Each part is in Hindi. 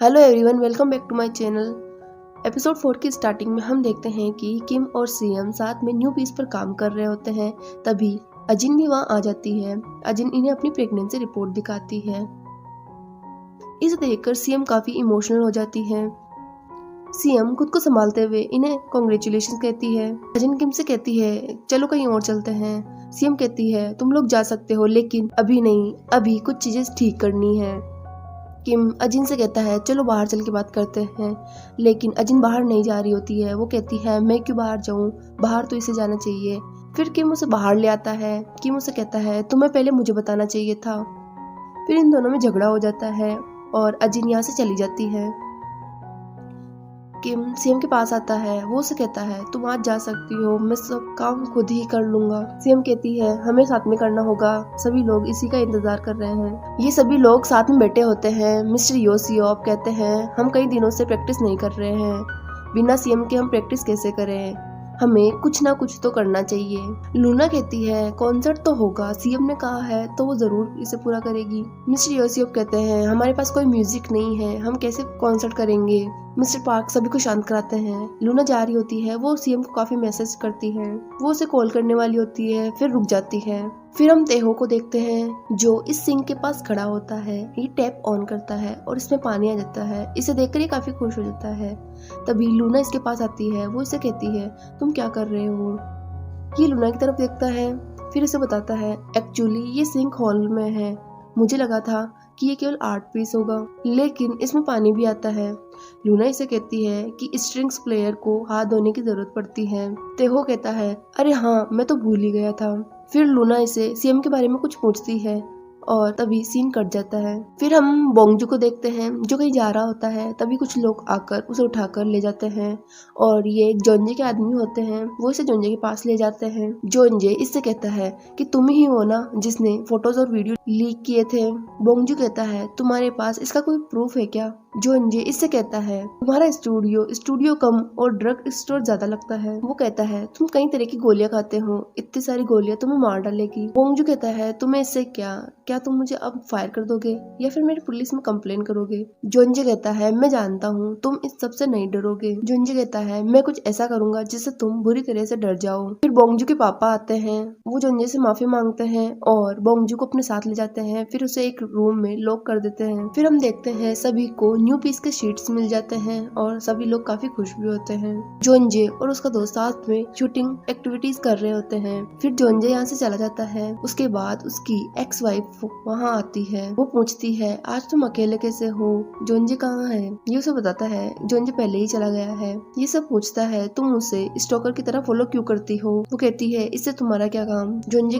Hello everyone, welcome back to my channel. Episode 4 की स्टार्टिंग में हम देखते हैं कि किम और सीएम साथ में न्यू पीस पर काम कर रहे होते हैं। तभी अजिन भी वहां आ जाती है। अजिन इन्हें अपनी प्रेगनेंसी रिपोर्ट दिखाती है। इसे देखकर सीएम काफी इमोशनल हो जाती है। सीएम खुद को संभालते हुए इन्हें कॉन्ग्रेचुलेशन कहती है। अजिन किम से कहती है चलो कहीं और चलते हैं। सीएम कहती है तुम लोग जा सकते हो लेकिन अभी नहीं, अभी कुछ चीजें ठीक करनी है। किम अजिन से कहता है चलो बाहर चल के बात करते हैं, लेकिन अजिन बाहर नहीं जा रही होती है। वो कहती है मैं क्यों बाहर जाऊं, बाहर तो इसे जाना चाहिए। फिर किम उसे बाहर ले आता है। किम उसे कहता है तुम्हें पहले मुझे बताना चाहिए था। फिर इन दोनों में झगड़ा हो जाता है और अजिन यहाँ से चली जाती है। किम सीएम के पास आता है। वो उसे कहता है तुम आज जा सकती हो, मैं सब काम खुद ही कर लूंगा। सीएम कहती है हमें साथ में करना होगा, सभी लोग इसी का इंतजार कर रहे हैं। ये सभी लोग साथ में बैठे होते हैं। मिस्टर यो सियोप कहते हैं हम कई दिनों से प्रैक्टिस नहीं कर रहे हैं, बिना सीएम के हम प्रैक्टिस कैसे करें, हमें कुछ ना कुछ तो करना चाहिए। लूना कहती है कॉन्सर्ट तो होगा, सीएम ने कहा है तो वो जरूर इसे पूरा करेगी। मिस्टर योसियोप कहते हैं हमारे पास कोई म्यूजिक नहीं है, हम कैसे कॉन्सर्ट करेंगे। मिस्टर पार्क सभी को शांत कराते हैं। लूना जा रही होती है। वो सीएम को काफी मैसेज करती है। वो उसे कॉल करने वाली होती है, फिर रुक जाती है। फिर हम तेहो को देखते हैं जो इस सिंक के पास खड़ा होता है। ये टैप ऑन करता है और इसमें पानी आ जाता है। इसे देखकर ये काफी खुश हो जाता है। तभी लूना इसके पास आती है। वो इसे कहती है तुम क्या कर रहे हो। ये लूना की तरफ देखता है, फिर इसे बताता है एक्चुअली ये सिंक हॉल में है, मुझे लगा था कि ये केवल आर्ट पीस होगा, लेकिन इसमें पानी भी आता है। लूना इसे कहती है कि स्ट्रिंग्स प्लेयर को हाथ धोने की जरूरत पड़ती है। तेहो कहता है अरे हाँ मैं तो भूल ही गया था। फिर लूना इसे सीएम के बारे में कुछ पूछती है और तभी सीन कट जाता है। फिर हम बोंगजू को देखते हैं जो कहीं जा रहा होता है। तभी कुछ लोग आकर उसे उठाकर ले जाते हैं और ये एक जोंजे के आदमी होते हैं। वो इसे जोंजे के पास ले जाते हैं। जोंजे इससे कहता है कि तुम ही हो ना जिसने फोटोज और वीडियो लीक किए थे। बोंगजू कहता है तुम्हारे पास इसका कोई प्रूफ है क्या। जोंजे इससे कहता है तुम्हारा स्टूडियो कम और ड्रग स्टोर ज्यादा लगता है। वो कहता है तुम कई तरह की गोलियां खाते हो, इतनी सारी गोलियां तुम्हें मार डालेगी। बोंगजू कहता है तुम्हें इससे क्या तुम मुझे अब फायर कर दोगे या फिर मेरी पुलिस में कंप्लेन करोगे। जोंजे कहता है मैं जानता हूँ तुम इस सब से नहीं डरोगे। जोंजे कहता है मैं कुछ ऐसा करूंगा जिससे तुम बुरी तरह से डर जाओ। फिर बोंगजू के पापा आते हैं। वो जोंजे से माफी मांगते हैं और बोंगजू को अपने साथ ले जाते हैं। फिर उसे एक रूम में लॉक कर देते हैं। फिर हम देखते हैं सभी को न्यू पीस के शीट्स मिल जाते हैं और सभी लोग काफी खुश भी होते हैं। जोंजे और उसका दोस्त साथ में शूटिंग एक्टिविटीज कर रहे होते हैं। फिर जोंजे यहाँ से चला जाता है। उसके बाद उसकी एक्स वाइफ वहाँ आती है। वो पूछती है आज तुम अकेले कैसे हो, जोंजे कहाँ है। ये उसे बताता है जोंजे पहले ही चला गया है। ये सब पूछता है तुम उसे स्टॉकर की तरह फॉलो क्यों करती हो। वो कहती है इससे तुम्हारा क्या काम। जोंजे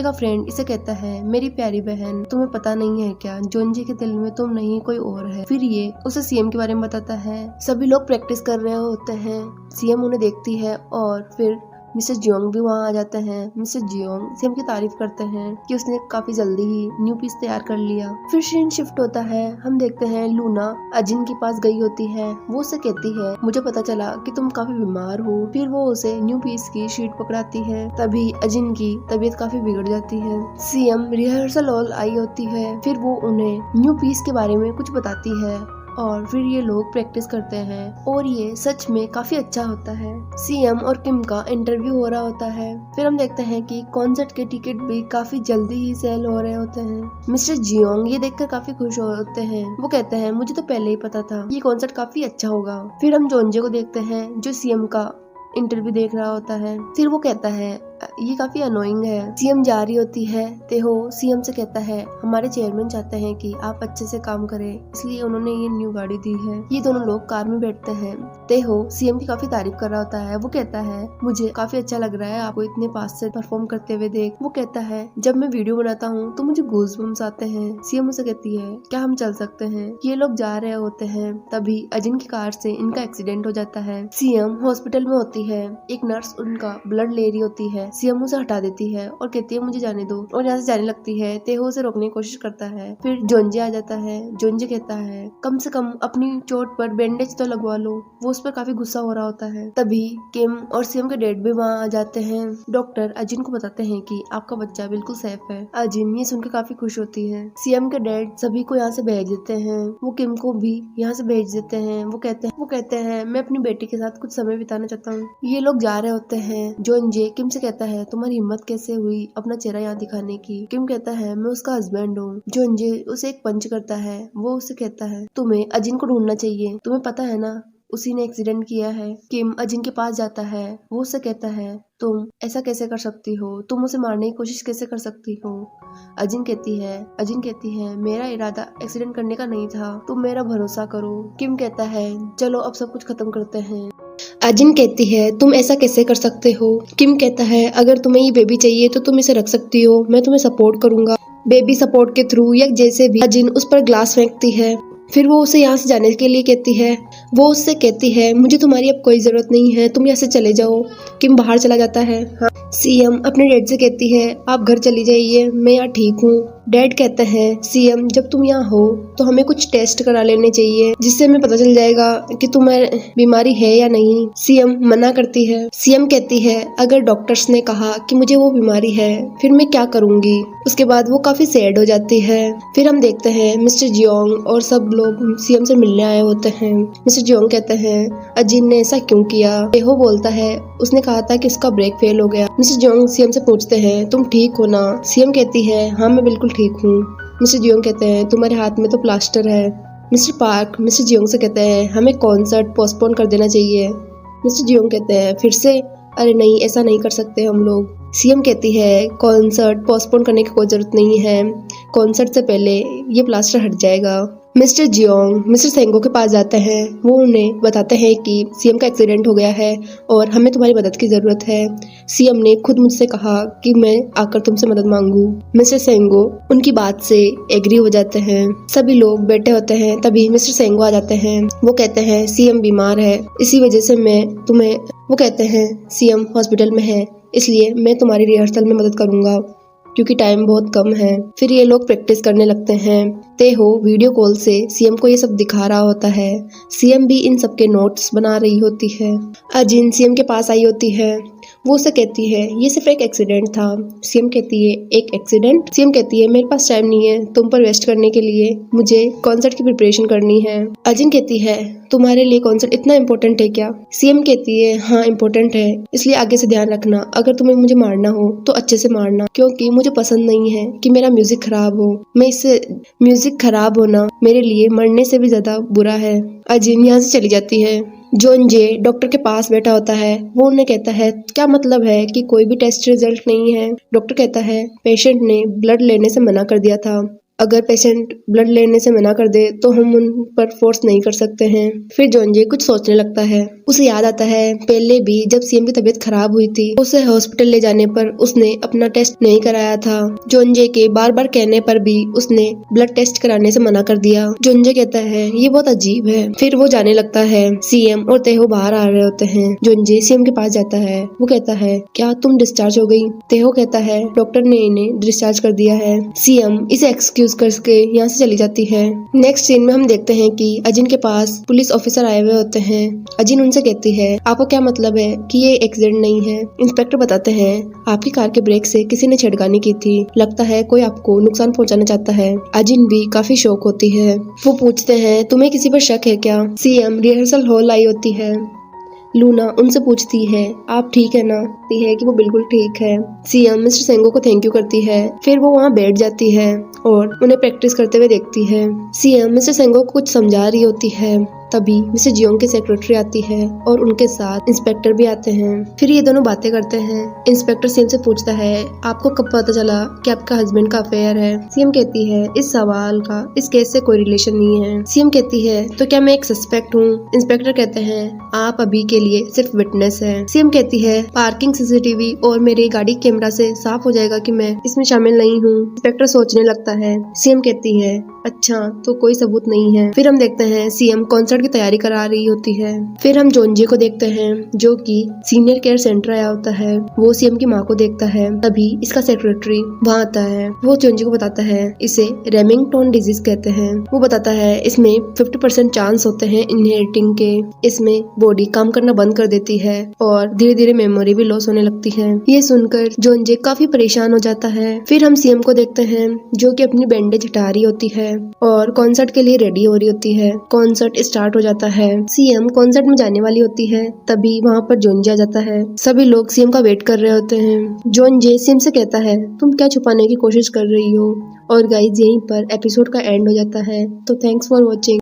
का फ्रेंड इसे कहता है मेरी प्यारी बहन तुम्हें पता नहीं है क्या, जोंजे के दिल में तुम नहीं कोई और है। फिर ये उसे सीएम के बारे में बताता है। सभी लोग प्रैक्टिस कर रहे होते हैं। सीएम उन्हें देखती है और फिर मिस्टर जियोंग भी वहाँ आ जाते हैं। मिस्टर जियोंग सीएम की तारीफ करते हैं कि उसने काफी जल्दी ही न्यू पीस तैयार कर लिया। फिर सीन शिफ्ट होता है। हम देखते हैं लूना अजिन के पास गई होती है। वो उसे कहती है मुझे पता चला कि तुम काफी बीमार हो। फिर वो उसे न्यू पीस की शीट पकड़ाती है। तभी अजिन की तबीयत काफी बिगड़ जाती है। सीएम रिहर्सल हॉल आई होती है। फिर वो उन्हें न्यू पीस के बारे में कुछ बताती है और फिर ये लोग प्रैक्टिस करते हैं और ये सच में काफी अच्छा होता है। सीएम और किम का इंटरव्यू हो रहा होता है। फिर हम देखते हैं कि कॉन्सर्ट के टिकट भी काफी जल्दी ही सेल हो रहे होते हैं। मिस्टर जियोंग ये देखकर काफी खुश होते हैं। वो कहते हैं मुझे तो पहले ही पता था ये कॉन्सर्ट काफी अच्छा होगा। फिर हम जोंजे को देखते हैं जो सीएम का इंटरव्यू देख रहा होता है। फिर वो कहता है ये काफी अनोइंग है। सीएम जा रही होती है। तेहो सीएम से कहता है हमारे चेयरमैन चाहते हैं कि आप अच्छे से काम करें, इसलिए उन्होंने ये न्यू गाड़ी दी है। ये दोनों लोग कार में बैठते हैं। तेहो सीएम की काफी तारीफ कर रहा होता है। वो कहता है मुझे काफी अच्छा लग रहा है आपको इतने पास से परफॉर्म करते हुए देख। वो कहता है जब मैं वीडियो बनाता हूँ तो मुझे गूज़बम्स आते हैं। सीएम उसे कहती है क्या हम चल सकते हैं। ये लोग जा रहे होते हैं। तभी अजिन की कार से इनका एक्सीडेंट हो जाता है। सीएम हॉस्पिटल में होती है। एक नर्स उनका ब्लड ले रही होती है। सीएम उसे हटा देती है और कहती है मुझे जाने दो, और यहाँ से जाने लगती है। तेहो उसे रोकने की कोशिश करता है। फिर जोंजे आ जाता है। जोंजे कहता है कम से कम अपनी चोट पर बैंडेज तो लगवा लो। वो उस पर काफी गुस्सा हो रहा होता है। तभी किम और सीएम के डैड भी वहाँ आ जाते हैं। डॉक्टर अजिन को बताते हैं कि आपका बच्चा बिल्कुल सेफ है। अजिन ये सुनकर काफी खुश होती है। सीएम के डैड सभी को यहाँ से भेज देते हैं। वो किम को भी यहाँ से भेज देते हैं। वो कहते हैं मैं अपनी बेटी के साथ कुछ समय बिताना चाहता हूँ। ये लोग जा रहे होते हैं। जोंजे किम से कहता है तुम्हारी हिम्मत कैसे हुई अपना चेहरा यहाँ दिखाने की। किम कहता है मैं उसका हस्बैंड हूँ। जोंजे उसे एक पंच करता है। वो उसे कहता है तुम्हें अजिन को ढूंढना चाहिए, तुम्हें पता है ना उसी ने एक्सीडेंट किया है। किम अजिन के पास जाता है। वो उससे कहता है तुम ऐसा कैसे कर सकती हो, तुम उसे मारने की कोशिश कैसे कर सकती हो। अजिन कहती है मेरा इरादा एक्सीडेंट करने का नहीं था, तुम मेरा भरोसा करो। किम कहता है चलो अब सब कुछ खत्म करते हैं। अजिन कहती है तुम ऐसा कैसे कर सकते हो। किम कहता है अगर तुम्हें ये बेबी चाहिए तो तुम इसे रख सकती हो, मैं तुम्हें सपोर्ट करूंगा। बेबी सपोर्ट के थ्रू या जैसे भी अजिन उस पर ग्लास फेंकती है। फिर वो उसे यहाँ से जाने के लिए कहती है। वो उससे कहती है मुझे तुम्हारी अब कोई जरूरत नहीं है, तुम यहाँ से चले जाओ। किम बाहर चला जाता है। हाँ। सीएम अपने डैड से कहती है आप घर चली जाइए, मैं यहाँ ठीक हूँ। डैड कहते हैं सीएम जब तुम यहाँ हो तो हमें कुछ टेस्ट करा लेने चाहिए जिससे हमें पता चल जाएगा कि तुम्हें बीमारी है या नहीं। सीएम मना करती है। सीएम कहती है अगर डॉक्टर्स ने कहा कि मुझे वो बीमारी है फिर मैं क्या करूंगी। उसके बाद वो काफी सैड हो जाती है। फिर हम देखते हैं मिस्टर जियोंग और सब लोग सीएम से मिलने आए होते हैं। मिस्टर जियोंग कहते हैं अजिन ने ऐसा क्यों किया। तेहो बोलता है उसने कहा था कि उसका ब्रेक फेल हो गया। मिस्टर जियोंग सीएम से पूछते हैं तुम ठीक हो ना। सीएम कहती है हाँ मैं बिल्कुल ठीक हूँ। मिस्टर जियोंग कहते हैं तुम्हारे हाथ में तो प्लास्टर है। मिस्टर पार्क मिस्टर जियोंग से कहते हैं हमें कॉन्सर्ट पोस्टपोन कर देना चाहिए। मिस्टर जियोंग कहते हैं फिर से अरे नहीं ऐसा नहीं कर सकते हम लोग। सीएम कहती है कॉन्सर्ट पोस्टपोन करने की कोई जरूरत नहीं है, कॉन्सर्ट से पहले ये प्लास्टर हट जाएगा। मिस्टर जियोंग मिस्टर सेंगो के पास जाते हैं। वो उन्हें बताते हैं कि सीएम का एक्सीडेंट हो गया है और हमें तुम्हारी मदद की जरूरत है। सीएम ने खुद मुझसे कहा कि मैं आकर तुमसे मदद मांगू। मिस्टर सेंगो उनकी बात से एग्री हो जाते हैं। सभी लोग बैठे होते हैं। तभी मिस्टर सेंगो आ जाते हैं। वो कहते हैं सीएम बीमार है, इसी वजह से वो कहते हैं सीएम हॉस्पिटल में है, इसलिए मैं तुम्हारी रिहर्सल में मदद करूंगा क्योंकि टाइम बहुत कम है। फिर ये लोग प्रैक्टिस करने लगते हैं। तेहो वीडियो कॉल से सीएम को ये सब दिखा रहा होता है। सीएम भी इन सब के नोट्स बना रही होती है। अजिन सीएम के पास आई होती है। वो उसे कहती है ये सिर्फ एक एक्सीडेंट था। सीएम कहती है एक एक्सीडेंट। सीएम कहती है मेरे पास टाइम नहीं है तुम पर वेस्ट करने के लिए, मुझे कॉन्सर्ट की प्रिपरेशन करनी है। अजिन कहती है तुम्हारे लिए कॉन्सर्ट इतना इम्पोर्टेंट है क्या। सीएम कहती है हाँ इम्पोर्टेंट है, इसलिए आगे से ध्यान रखना, अगर तुम्हें मुझे मारना हो तो अच्छे से मारना, क्योंकि मुझे पसंद नहीं है कि मेरा म्यूजिक खराब हो। म्यूजिक खराब होना मेरे लिए मरने से भी ज्यादा बुरा है। अजिन यहाँ से चली जाती है। जोंजे डॉक्टर के पास बैठा होता है। वो उन्हें कहता है क्या मतलब है कि कोई भी टेस्ट रिजल्ट नहीं है। डॉक्टर कहता है पेशेंट ने ब्लड लेने से मना कर दिया था, अगर पेशेंट ब्लड लेने से मना कर दे तो हम उन पर फोर्स नहीं कर सकते हैं। फिर जोंजे कुछ सोचने लगता है। उसे याद आता है पहले भी जब सीएम की तबीयत खराब हुई थी उसे हॉस्पिटल ले जाने पर उसने अपना टेस्ट नहीं कराया था। जोंजे के बार बार कहने पर भी उसने ब्लड टेस्ट कराने से मना कर दिया। जोंजे कहता है ये बहुत अजीब है। फिर वो जाने लगता है। सीएम और तेहो बाहर आ रहे होते हैं। जोंजे सीएम के पास जाता है। वो कहता है क्या तुम डिस्चार्ज हो गई। तेहो कहता है डॉक्टर ने इन्हें डिस्चार्ज कर दिया है। सीएम इसे एक्सक्यूज करके यहाँ से चली जाती है। नेक्स्ट सीन में हम देखते हैं कि अजिन के पास पुलिस ऑफिसर आए हुए होते हैं। अजिन उनसे कहती है आपको क्या मतलब है कि ये एक्सीडेंट नहीं है। इंस्पेक्टर बताते हैं आपकी कार के ब्रेक से किसी ने छेड़खानी की थी, लगता है कोई आपको नुकसान पहुंचाना चाहता है। अजिन भी काफी शौक होती है। वो पूछते हैं तुम्हें किसी पर शक है क्या। सीएम रिहर्सल हॉल आई होती है। लूना उनसे पूछती है आप ठीक है ना। कहती है कि वो बिल्कुल ठीक है। सीएम मिस्टर सेंगो को थैंक यू करती है। फिर वो वहाँ बैठ जाती है और उन्हें प्रैक्टिस करते हुए देखती है। सीएम मिस्टर सेंगो को कुछ समझा रही होती है। तभी मिस्टर जियोंग की सेक्रेटरी आती है और उनके साथ इंस्पेक्टर भी आते हैं। फिर ये दोनों बातें करते हैं। इंस्पेक्टर सीएम से पूछता है आपको कब पता चला कि आपका हस्बैंड का अफेयर है। सीएम कहती है इस सवाल का इस केस से कोई रिलेशन नहीं है। सीएम कहती है तो क्या मैं एक सस्पेक्ट हूँ। इंस्पेक्टर कहते हैं आप अभी के लिए सिर्फ विटनेस है। सीएम कहती है पार्किंग सीसीटीवी और मेरी गाड़ी कैमरा से साफ हो जाएगा कि मैं इसमें शामिल नहीं हूँ। इंस्पेक्टर सोचने लगता है। सीएम कहती है अच्छा, तो कोई सबूत नहीं है। फिर हम देखते हैं सीएम कॉन्सर्ट की तैयारी करा रही होती है। फिर हम जोनजे को देखते हैं जो कि सीनियर केयर सेंटर आया होता है। वो सीएम की माँ को देखता है। तभी इसका सेक्रेटरी वहाँ आता है। वो जोनजे को बताता है इसे रेमिंगटन डिजीज कहते हैं। वो बताता है इसमें 50% चांस होते हैं इनहेरिटिंग के। इसमें बॉडी काम करना बंद कर देती है और धीरे धीरे मेमोरी भी लॉस होने लगती है। ये सुनकर जोनजे काफी परेशान हो जाता है। फिर हम सीएम को देखते हैं जो कि अपनी बैंडेज हटा रही होती है और कॉन्सर्ट के लिए रेडी हो रही होती है। कॉन्सर्ट स्टार्ट हो जाता है। सीएम कॉन्सर्ट में जाने वाली होती है। तभी वहाँ पर जोनजे आ जाता है। सभी लोग सीएम का वेट कर रहे होते हैं। जोनजे सीएम से कहता है तुम क्या छुपाने की कोशिश कर रही हो। और गाइस यहीं पर एपिसोड का एंड हो जाता है। तो थैंक्स फॉर वॉचिंग।